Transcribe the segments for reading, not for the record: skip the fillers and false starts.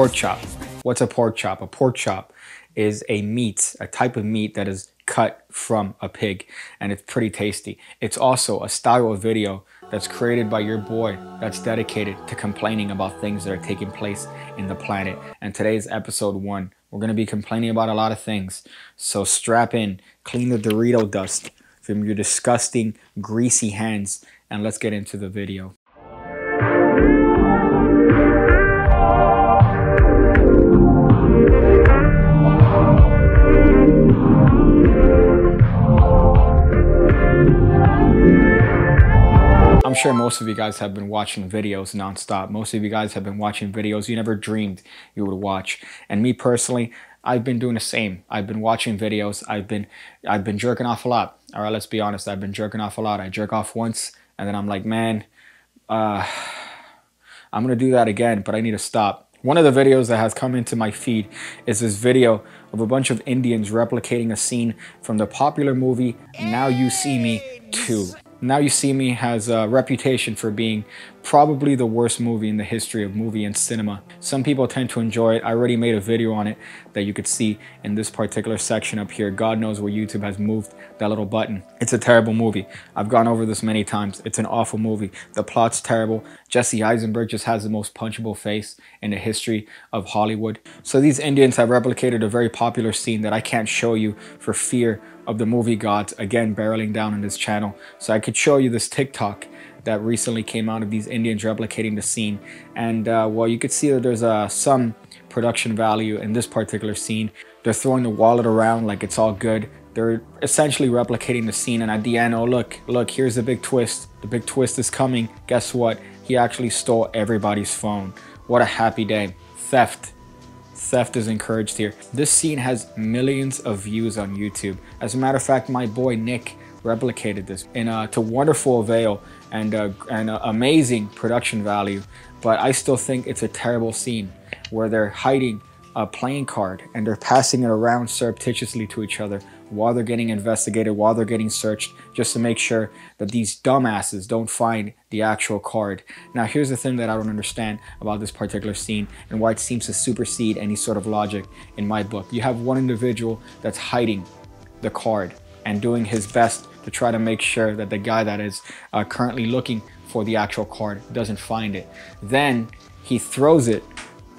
Pork chop. What's a pork chop? A pork chop is a meat, a type of meat that is cut from a pig, and it's pretty tasty. It's also a style of video that's created by your boy that's dedicated to complaining about things that are taking place in the planet. And today's episode 1. We're going to be complaining about a lot of things. So strap in, clean the Dorito dust from your disgusting, greasy hands, and let's get into the video. I'm sure most of you guys have been watching videos nonstop. Most of you guys have been watching videos you never dreamed you would watch. And me personally, I've been doing the same. I've been watching videos. I've been jerking off a lot. All right, let's be honest. I've been jerking off a lot. I jerk off once and then I'm like, man, I'm gonna do that again, but I need to stop. One of the videos that has come into my feed is this video of a bunch of Indians replicating a scene from the popular movie Now You See Me 2. Now You See Me has a reputation for being probably the worst movie in the history of movie and cinema. Some people tend to enjoy it. I already made a video on it that you could see in this particular section up here. God knows where YouTube has moved that little button. It's a terrible movie. I've gone over this many times. It's an awful movie. The plot's terrible. Jesse Eisenberg just has the most punchable face in the history of Hollywood. So these Indians have replicated a very popular scene that I can't show you for fear of the movie gods again barreling down on this channel. So I could show you this TikTok that recently came out of these Indians replicating the scene, and well, you could see that there's some production value in this particular scene. They're throwing the wallet around like it's all good. They're essentially replicating the scene, and at the end, oh look, here's the big twist. The big twist is coming. Guess what? He actually stole everybody's phone. What a happy day. Theft is encouraged here. This scene has millions of views on YouTube. As a matter of fact, my boy Nick replicated this to wonderful avail and amazing production value. But I still think it's a terrible scene where they're hiding a playing card and they're passing it around surreptitiously to each other while they're getting investigated, while they're getting searched, just to make sure that these dumbasses don't find the actual card. Now, here's the thing that I don't understand about this particular scene and why it seems to supersede any sort of logic in my book. You have one individual that's hiding the card and doing his best to try to make sure that the guy that is currently looking for the actual card doesn't find it. Then he throws it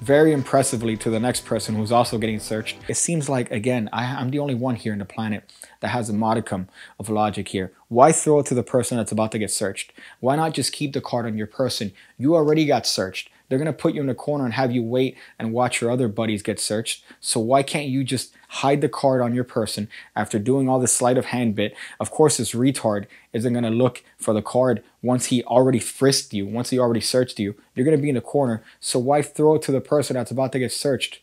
very impressively to the next person who's also getting searched. It seems like, again, I'm the only one here in the planet that has a modicum of logic here. Why throw it to the person that's about to get searched? Why not just keep the card on your person? You already got searched. They're gonna put you in the corner and have you wait and watch your other buddies get searched. So why can't you just hide the card on your person after doing all this sleight of hand bit? Of course, this retard isn't gonna look for the card once he already frisked you, once he already searched you. You're gonna be in the corner. So why throw it to the person that's about to get searched?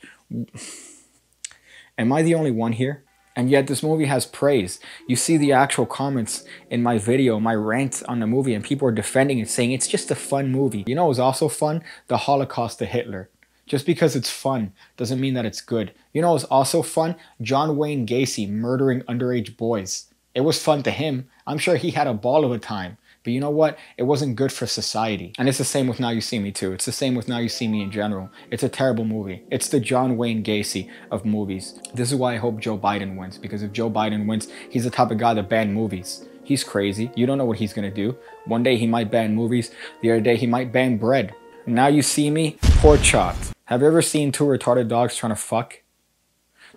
Am I the only one here? And yet this movie has praise. You see the actual comments in my video, my rant on the movie, and people are defending it, saying it's just a fun movie. You know what was also fun? The Holocaust to Hitler. Just because it's fun doesn't mean that it's good. You know what was also fun? John Wayne Gacy murdering underage boys. It was fun to him. I'm sure he had a ball of a time. But you know what? It wasn't good for society. And it's the same with Now You See Me too. It's the same with Now You See Me in general. It's a terrible movie. It's the John Wayne Gacy of movies. This is why I hope Joe Biden wins. Because if Joe Biden wins, he's the type of guy that bans movies. He's crazy. You don't know what he's gonna do. One day he might ban movies. The other day he might ban bread. Now You See Me, pork chopped. Have you ever seen two retarded dogs trying to fuck?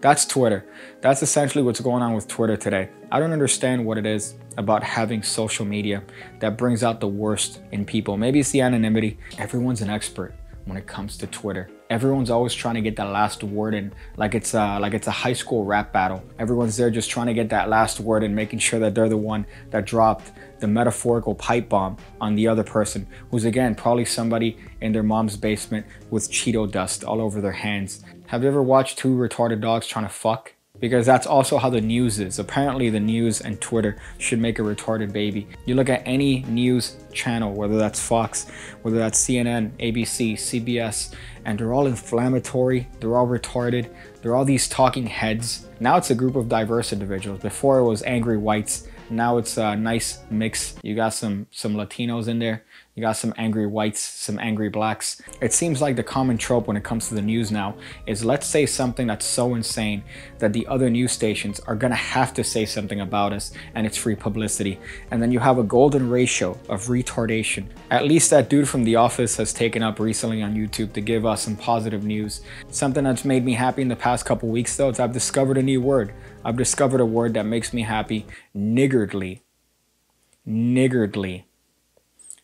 That's Twitter. That's essentially what's going on with Twitter today. I don't understand what it is about having social media that brings out the worst in people. Maybe it's the anonymity. Everyone's an expert when it comes to Twitter. Everyone's always trying to get that last word in, like it's a high school rap battle. Everyone's there just trying to get that last word and making sure that they're the one that dropped the metaphorical pipe bomb on the other person, who's again probably somebody in their mom's basement with Cheeto dust all over their hands. Have you ever watched two retarded dogs trying to fuck? Because that's also how the news is. Apparently the news and Twitter should make a retarded baby. You look at any news channel, whether that's Fox, whether that's CNN, ABC, CBS, and they're all inflammatory, they're all retarded, they're all these talking heads. Now it's a group of diverse individuals. Before it was angry whites, Now it's a nice mix. You got some Latinos in there. You got some angry whites, some angry blacks. It seems like the common trope when it comes to the news now is, let's say something that's so insane that the other news stations are gonna have to say something about us, and it's free publicity. And then you have a golden ratio of retardation. At least that dude from The Office has taken up recently on YouTube to give us some positive news. Something that's made me happy in the past couple weeks though is I've discovered a new word. I've discovered a word that makes me happy. Niggardly. Niggardly.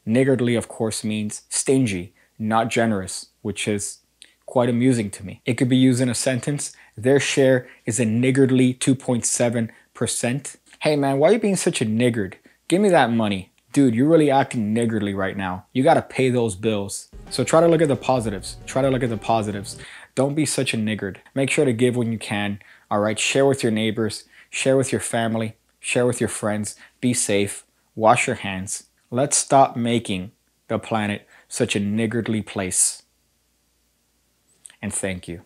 Niggardly, of course, means stingy, not generous, which is quite amusing to me. It could be used in a sentence. Their share is a niggardly 2.7%. Hey man, why are you being such a niggard? Give me that money. Dude, you're really acting niggardly right now. You gotta pay those bills. So try to look at the positives. Try to look at the positives. Don't be such a niggard. Make sure to give when you can. All right, share with your neighbors, share with your family, share with your friends. Be safe. Wash your hands. Let's stop making the planet such a niggardly place. And thank you.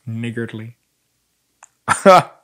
Niggardly.